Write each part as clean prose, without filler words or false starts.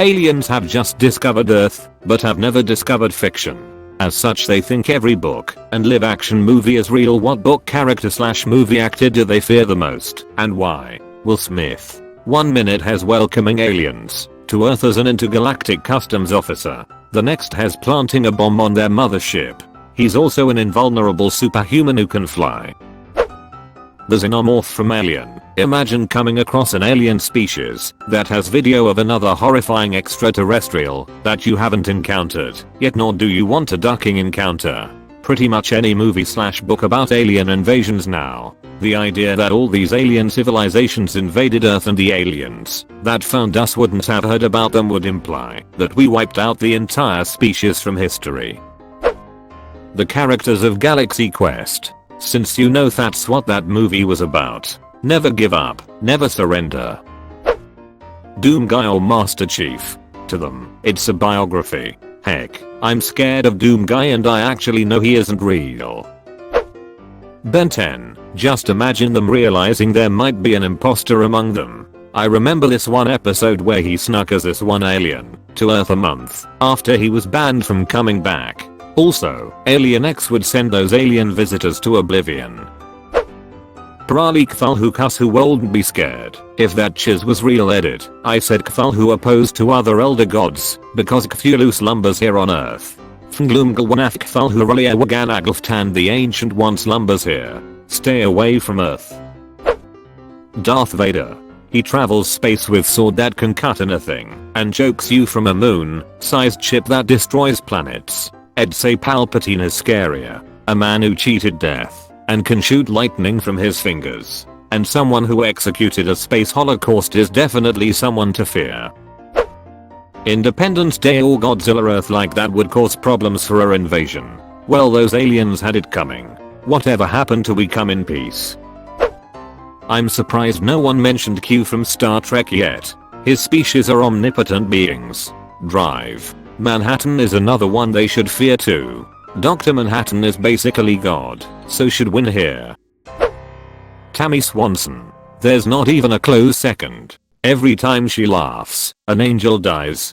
Aliens have just discovered Earth, but have never discovered fiction. As such, they think every book and live action movie is real. What book character / movie actor do they fear the most, and why? Will Smith. 1 minute has welcoming aliens to Earth as an intergalactic customs officer. The next has planting a bomb on their mothership. He's also an invulnerable superhuman who can fly. The xenomorph from Alien. Imagine coming across an alien species that has video of another horrifying extraterrestrial that you haven't encountered, yet nor do you want a ducking encounter. Pretty much any movie / book about alien invasions now. The idea that all these alien civilizations invaded Earth and the aliens that found us wouldn't have heard about them would imply that we wiped out the entire species from history. The characters of Galaxy Quest. Since you know that's what that movie was about. Never give up, never surrender. Doom Guy or Master Chief. To them, it's a biography. Heck, I'm scared of Doom Guy and I actually know he isn't real. Ben 10. Just imagine them realizing there might be an imposter among them. I remember this one episode where he snuck as this one alien to Earth a month after he was banned from coming back. Also, Alien X would send those alien visitors to oblivion. Prali Cthulhu Cthulhu wouldn't be scared if that chiz was real. Edit. I said Cthulhu opposed to other elder gods because Cthulhu slumbers here on Earth. Fnglumgalwanaf Cthulhu Raliawaganaglftan, the ancient one slumbers here. Stay away from Earth. Darth Vader. He travels space with sword that can cut anything and chokes you from a moon-sized ship that destroys planets. I'd say Palpatine is scarier. A man who cheated death and can shoot lightning from his fingers. And someone who executed a space holocaust is definitely someone to fear. Independence Day or Godzilla. Earth like that would cause problems for our invasion. Well, those aliens had it coming. Whatever happened to We Come in Peace? I'm surprised no one mentioned Q from Star Trek yet. His species are omnipotent beings. Drive. Manhattan is another one they should fear too. Dr. Manhattan is basically God, so should win here. Tammy Swanson. There's not even a close second. Every time she laughs, an angel dies.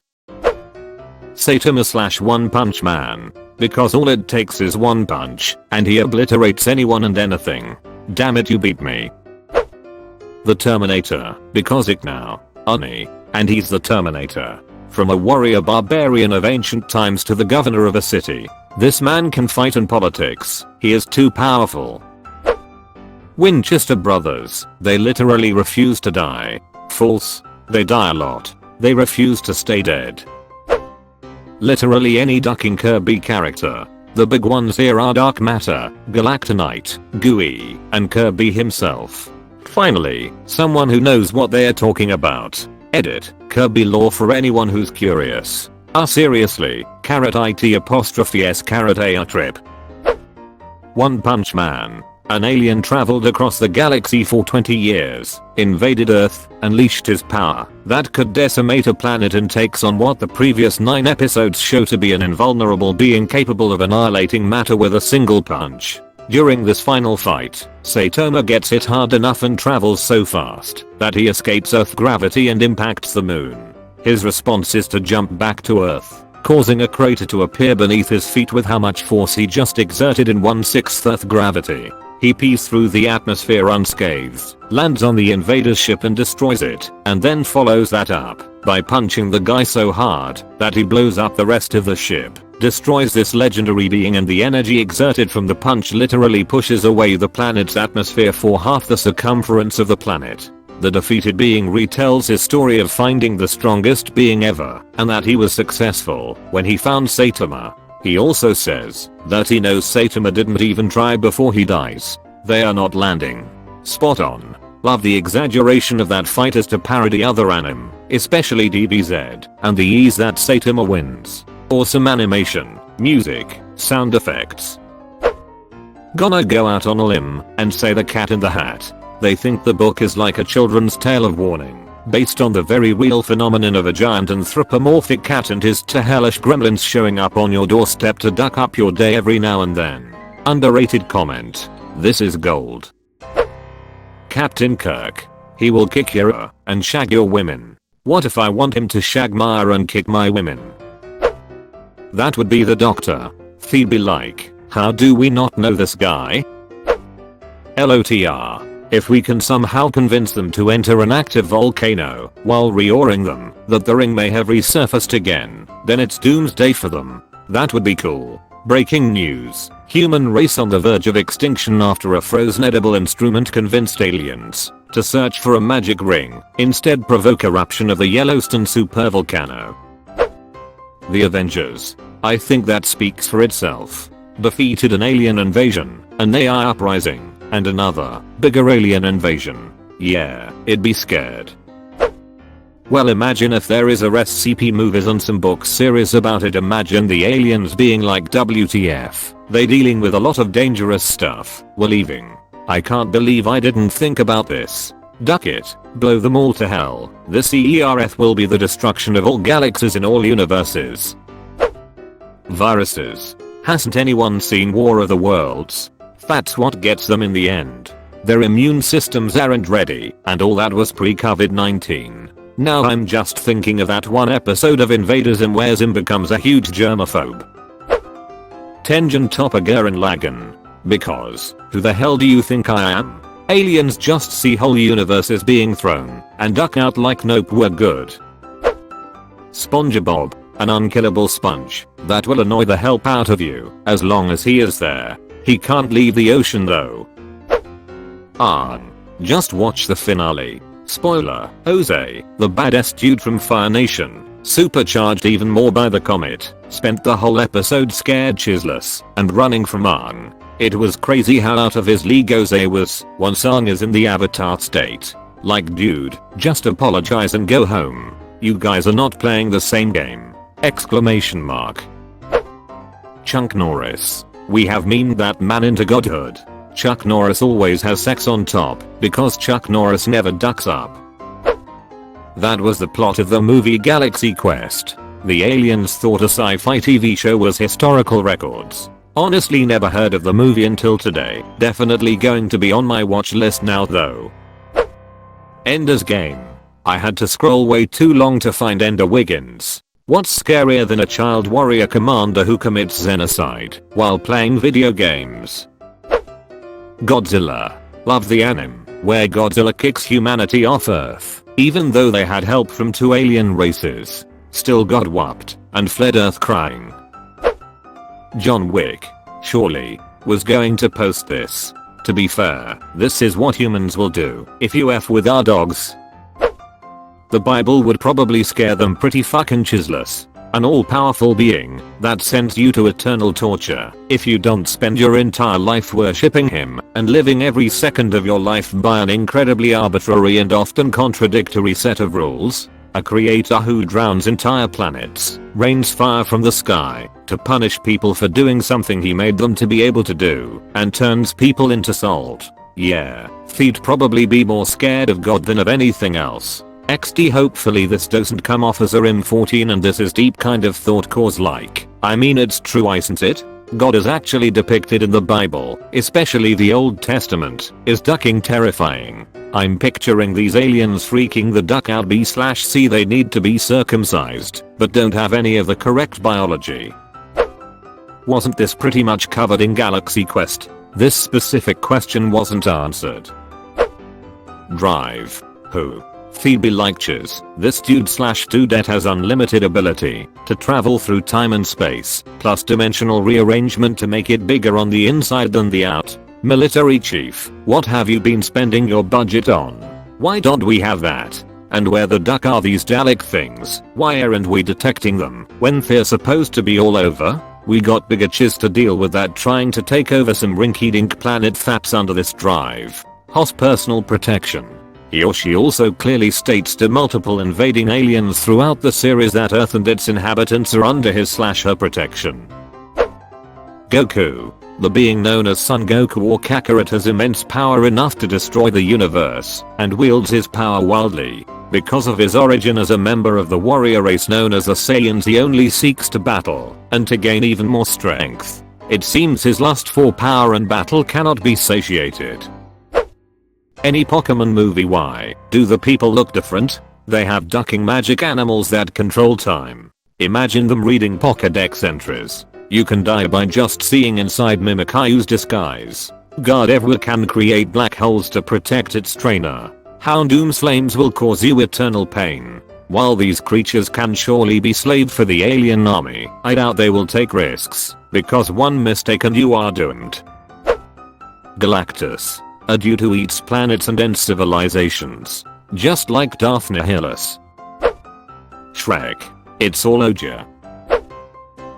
Saitama / One Punch Man. Because all it takes is one punch, and he obliterates anyone and anything. Damn it, you beat me. The Terminator. Because it now. Ani. And he's the Terminator. From a warrior barbarian of ancient times to the governor of a city. This man can fight in politics. He is too powerful. Winchester brothers. They literally refuse to die. False. They die a lot. They refuse to stay dead. Literally any ducking Kirby character. The big ones here are Dark Matter, Galactonite, Gooey, and Kirby himself. Finally, someone who knows what they're talking about. Edit. Kirby lore for anyone who's curious. Seriously, carrot it''s carrot a trip. One Punch Man. An alien traveled across the galaxy for 20 years, invaded Earth, unleashed his power that could decimate a planet and takes on what the previous 9 episodes show to be an invulnerable being capable of annihilating matter with a single punch. During this final fight, Saitama gets hit hard enough and travels so fast that he escapes Earth gravity and impacts the moon. His response is to jump back to Earth, causing a crater to appear beneath his feet with how much force he just exerted in 1/6 Earth gravity. He pees through the atmosphere unscathed, lands on the invader's ship and destroys it, and then follows that up by punching the guy so hard that he blows up the rest of the ship, destroys this legendary being, and the energy exerted from the punch literally pushes away the planet's atmosphere for half the circumference of the planet. The defeated being retells his story of finding the strongest being ever, and that he was successful when he found Saitama. He also says that he knows Saitama didn't even try before he dies. They are not landing. Spot on. Love the exaggeration of that fight as to parody other anime, especially DBZ, and the ease that Saitama wins. Awesome animation, music, sound effects. Gonna go out on a limb and say The Cat in the Hat. They think the book is like a children's tale of warning, based on the very real phenomenon of a giant anthropomorphic cat and his two hellish gremlins showing up on your doorstep to duck up your day every now and then. Underrated comment. This is gold. Captain Kirk. He will kick your and shag your women. What if I want him to shag Maya and kick my women? That would be the Doctor. He'd be like, how do we not know this guy? LOTR. If we can somehow convince them to enter an active volcano while reoring them that the ring may have resurfaced again, then it's doomsday for them. That would be cool. Breaking news. Human race on the verge of extinction after a frozen edible instrument convinced aliens to search for a magic ring, instead provoke eruption of the Yellowstone supervolcano. The Avengers. I think that speaks for itself. Defeated an alien invasion, an AI uprising, and another, bigger alien invasion. Yeah, it'd be scared. Well, imagine if there is a SCP movies and some book series about it. Imagine the aliens being like, WTF, they dealing with a lot of dangerous stuff, we're leaving. I can't believe I didn't think about this. Duck it, blow them all to hell. The CERF will be the destruction of all galaxies in all universes. Viruses. Hasn't anyone seen War of the Worlds? That's what gets them in the end. Their immune systems aren't ready, and all that was pre-COVID-19. Now I'm just thinking of that one episode of Invaders in where Zim becomes a huge germaphobe. Tengen Topper Gurren Lagann. Because, who the hell do you think I am? Aliens just see whole universes being thrown and duck out like nope, we're good. SpongeBob. An unkillable sponge that will annoy the help out of you as long as he is there. He can't leave the ocean though. Just watch the finale. Spoiler, Jose, the badass dude from Fire Nation, supercharged even more by the comet, spent the whole episode scared shitless and running from Aang. It was crazy how out of his league Jose was once Aang is in the avatar state. Like, dude, just apologize and go home. You guys are not playing the same game. Exclamation mark. Chuck Norris. We have memed that man into godhood. Chuck Norris always has sex on top because Chuck Norris never ducks up. That was the plot of the movie Galaxy Quest. The aliens thought a sci-fi TV show was historical records. Honestly never heard of the movie until today. Definitely going to be on my watch list now though. Ender's Game. I had to scroll way too long to find Ender Wiggins. What's scarier than a child warrior commander who commits genocide while playing video games? Godzilla. Love the anime, where Godzilla kicks humanity off Earth, even though they had help from 2 alien races. Still got whopped and fled Earth crying. John Wick. Surely, was going to post this. To be fair, this is what humans will do if you F with our dogs. The Bible would probably scare them pretty fucking chisless. An all-powerful being that sends you to eternal torture if you don't spend your entire life worshipping him and living every second of your life by an incredibly arbitrary and often contradictory set of rules. A creator who drowns entire planets, rains fire from the sky to punish people for doing something he made them to be able to do, and turns people into salt. Yeah, they'd probably be more scared of God than of anything else. XD, hopefully this doesn't come off as a RIM14 and this is deep kind of thought cause like. I mean it's true, isn't it? God is actually depicted in the Bible, especially the Old Testament, is ducking terrifying. I'm picturing these aliens freaking the duck out b/c they need to be circumcised, but don't have any of the correct biology. Wasn't this pretty much covered in Galaxy Quest? This specific question wasn't answered. Drive. Who? Phoebe Likechers. This dude/dudette has unlimited ability to travel through time and space, plus dimensional rearrangement to make it bigger on the inside than the out. Military chief, what have you been spending your budget on? Why don't we have that? And where the duck are these Dalek things? Why aren't we detecting them when they're supposed to be all over? We got bigger chiz to deal with that trying to take over some rinky-dink planet that's under this drive. Hoss personal protection. He or she also clearly states to multiple invading aliens throughout the series that Earth and its inhabitants are under his/her protection. Goku. The being known as Son Goku or Kakarot has immense power enough to destroy the universe, and wields his power wildly. Because of his origin as a member of the warrior race known as the Saiyans, he only seeks to battle, and to gain even more strength. It seems his lust for power and battle cannot be satiated. Any Pokemon movie, why do the people look different? They have ducking magic animals that control time. Imagine them reading Pokédex entries. You can die by just seeing inside Mimikayu's disguise. Gardevoir can create black holes to protect its trainer. Houndoom's flames will cause you eternal pain. While these creatures can surely be slaved for the alien army, I doubt they will take risks, because one mistake and you are doomed. Galactus. A dude who eats planets and ends civilizations. Just like Darth Nihilus. Shrek. It's all Oja.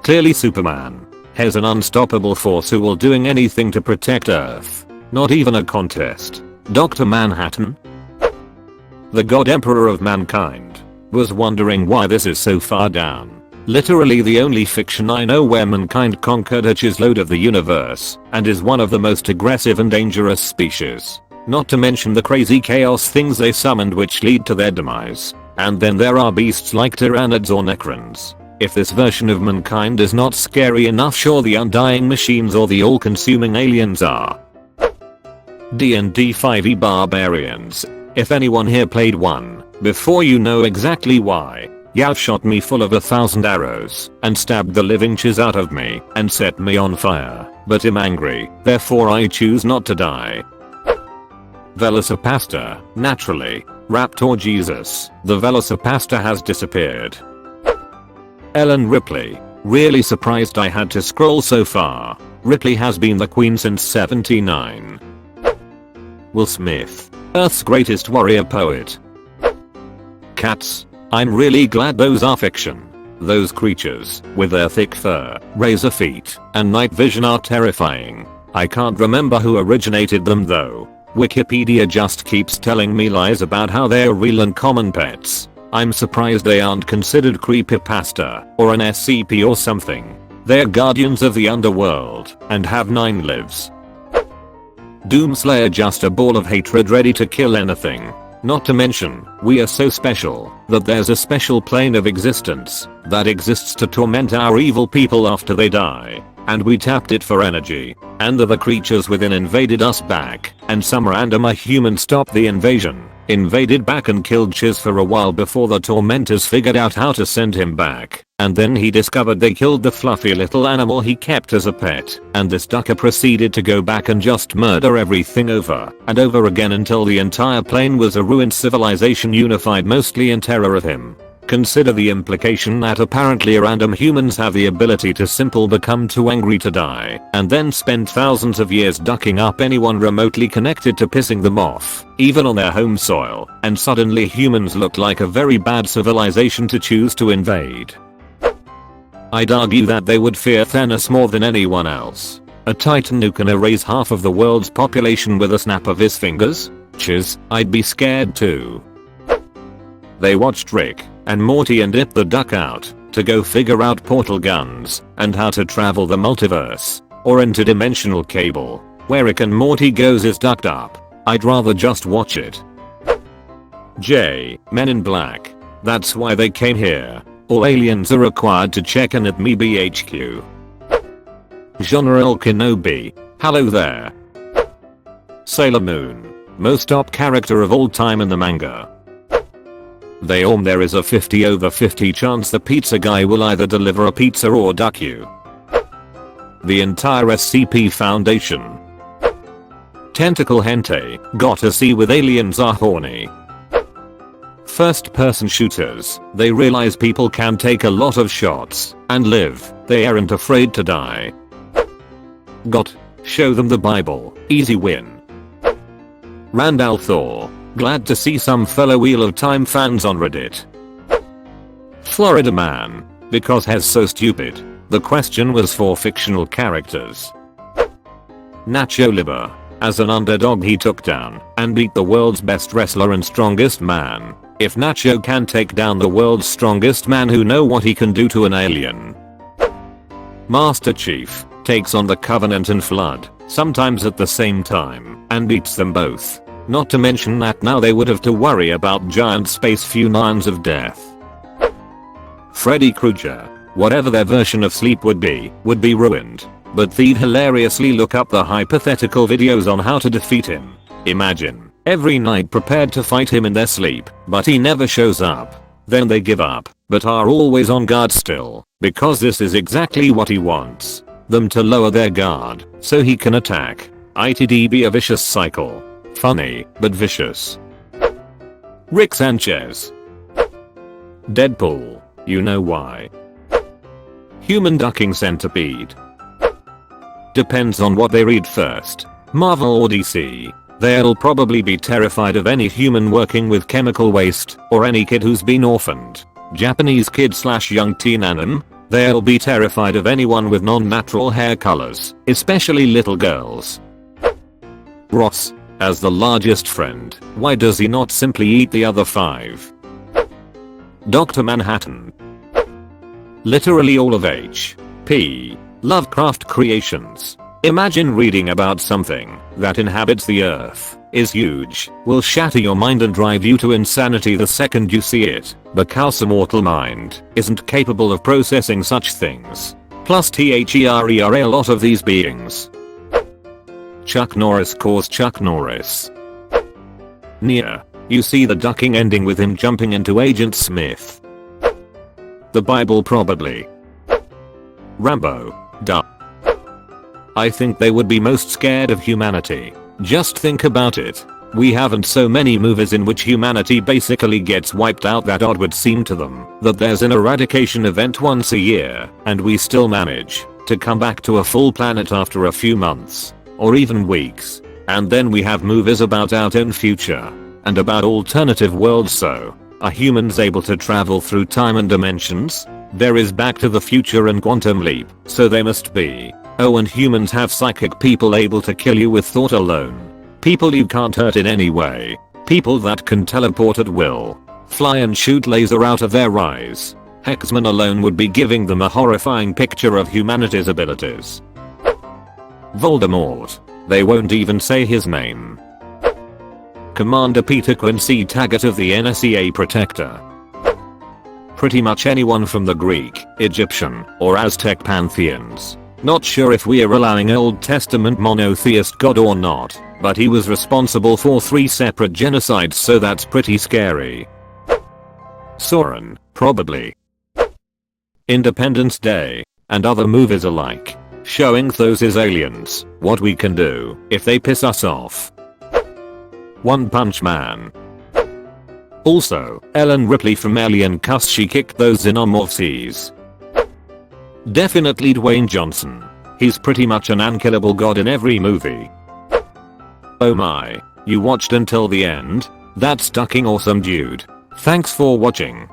Clearly Superman. Has an unstoppable force who will doing anything to protect Earth. Not even a contest. Dr. Manhattan. The God Emperor of Mankind. Was wondering why this is so far down. Literally the only fiction I know where mankind conquered a load of the universe and is one of the most aggressive and dangerous species. Not to mention the crazy chaos things they summoned which lead to their demise. And then there are beasts like Tyranids or Necrons. If this version of mankind is not scary enough, sure the undying machines or the all-consuming aliens are. D&D 5e Barbarians. If anyone here played one, before you know exactly why, Yav shot me full of 1,000 arrows and stabbed the living chiz out of me and set me on fire, but I'm angry, therefore I choose not to die. Velocipasta, naturally. Raptor Jesus, the Velocipasta has disappeared. Ellen Ripley, really surprised I had to scroll so far. Ripley has been the queen since 79. Will Smith, Earth's greatest warrior poet. Cats. I'm really glad those are fiction. Those creatures, with their thick fur, razor feet, and night vision are terrifying. I can't remember who originated them though. Wikipedia just keeps telling me lies about how they're real and common pets. I'm surprised they aren't considered creepypasta or an SCP or something. They're guardians of the underworld and have 9 lives. Doomslayer, just a ball of hatred ready to kill anything. Not to mention, we are so special that there's a special plane of existence that exists to torment our evil people after they die. And we tapped it for energy. And the creatures within invaded us back, and some random human stopped the invasion, invaded back and killed Chiz for a while before the tormentors figured out how to send him back. And then he discovered they killed the fluffy little animal he kept as a pet, and this ducker proceeded to go back and just murder everything over and over again until the entire plane was a ruined civilization unified mostly in terror of him. Consider the implication that apparently random humans have the ability to simply become too angry to die, and then spend thousands of years ducking up anyone remotely connected to pissing them off, even on their home soil, and suddenly humans look like a very bad civilization to choose to invade. I'd argue that they would fear Thanos more than anyone else. A titan who can erase half of the world's population with a snap of his fingers? Chiz, I'd be scared too. They watched Rick and Morty and It the Duck out to go figure out portal guns and how to travel the multiverse or interdimensional cable. Where Rick and Morty goes is ducked up. I'd rather just watch it. J. Men in Black. That's why they came here. All aliens are required to check in at MeBHQ. Genre Kenobi. Hello there. Sailor Moon. Most top character of all time in the manga. There is a 50/50 chance the pizza guy will either deliver a pizza or duck you. The entire SCP Foundation. Tentacle hentai, gotta see with aliens are horny. First person shooters, they realize people can take a lot of shots and live, they aren't afraid to die. Got, show them the Bible, easy win. Randall Thor. Glad to see some fellow Wheel of Time fans on Reddit. Florida Man. Because he's so stupid. The question was for fictional characters. Nacho Libre. As an underdog he took down and beat the world's best wrestler and strongest man. If Nacho can take down the world's strongest man, who know what he can do to an alien. Master Chief. Takes on the Covenant and Flood, sometimes at the same time, and beats them both. Not to mention that now they would have to worry about giant space fusions of death. Freddy Krueger. Whatever their version of sleep would be ruined. But they'd hilariously look up the hypothetical videos on how to defeat him. Imagine, every night prepared to fight him in their sleep, but he never shows up. Then they give up, but are always on guard still, because this is exactly what he wants. Them to lower their guard, so he can attack. It'd a vicious cycle. Funny, but vicious. Rick Sanchez. Deadpool. You know why. Human ducking centipede. Depends on what they read first. Marvel or DC. They'll probably be terrified of any human working with chemical waste, or any kid who's been orphaned. Japanese kid/young teen anime. They'll be terrified of anyone with non-natural hair colors, especially little girls. Ross. As the largest friend, why does he not simply eat the other 5? Dr. Manhattan. Literally all of H.P. Lovecraft creations. Imagine reading about something that inhabits the earth, is huge, will shatter your mind and drive you to insanity the second you see it, because a mortal mind isn't capable of processing such things. Plus there are a lot of these beings. Chuck Norris cause Chuck Norris. Nia. You see the ducking ending with him jumping into Agent Smith. The Bible probably. Rambo. Duh. I think they would be most scared of humanity. Just think about it. We haven't so many movies in which humanity basically gets wiped out that odd would seem to them that there's an eradication event once a year and we still manage to come back to a full planet after a few months. Or even weeks. And then we have movies about our own future. And about alternative worlds. So, are humans able to travel through time and dimensions? There is Back to the Future and Quantum Leap, so they must be. Oh, and humans have psychic people able to kill you with thought alone. People you can't hurt in any way. People that can teleport at will. Fly and shoot laser out of their eyes. X-Men alone would be giving them a horrifying picture of humanity's abilities. Voldemort. They won't even say his name. Commander Peter Quincy Taggart of the NSA Protector. Pretty much anyone from the Greek, Egyptian, or Aztec pantheons. Not sure if we're allowing Old Testament monotheist god or not, but he was responsible for 3 separate genocides, so that's pretty scary. Sauron, probably. Independence Day, and other movies alike. Showing those is aliens, what we can do if they piss us off. One Punch Man. Also, Ellen Ripley from Alien cause she kicked those xenomorphs. Definitely Dwayne Johnson. He's pretty much an unkillable god in every movie. Oh my, you watched until the end? That's fucking awesome, dude. Thanks for watching.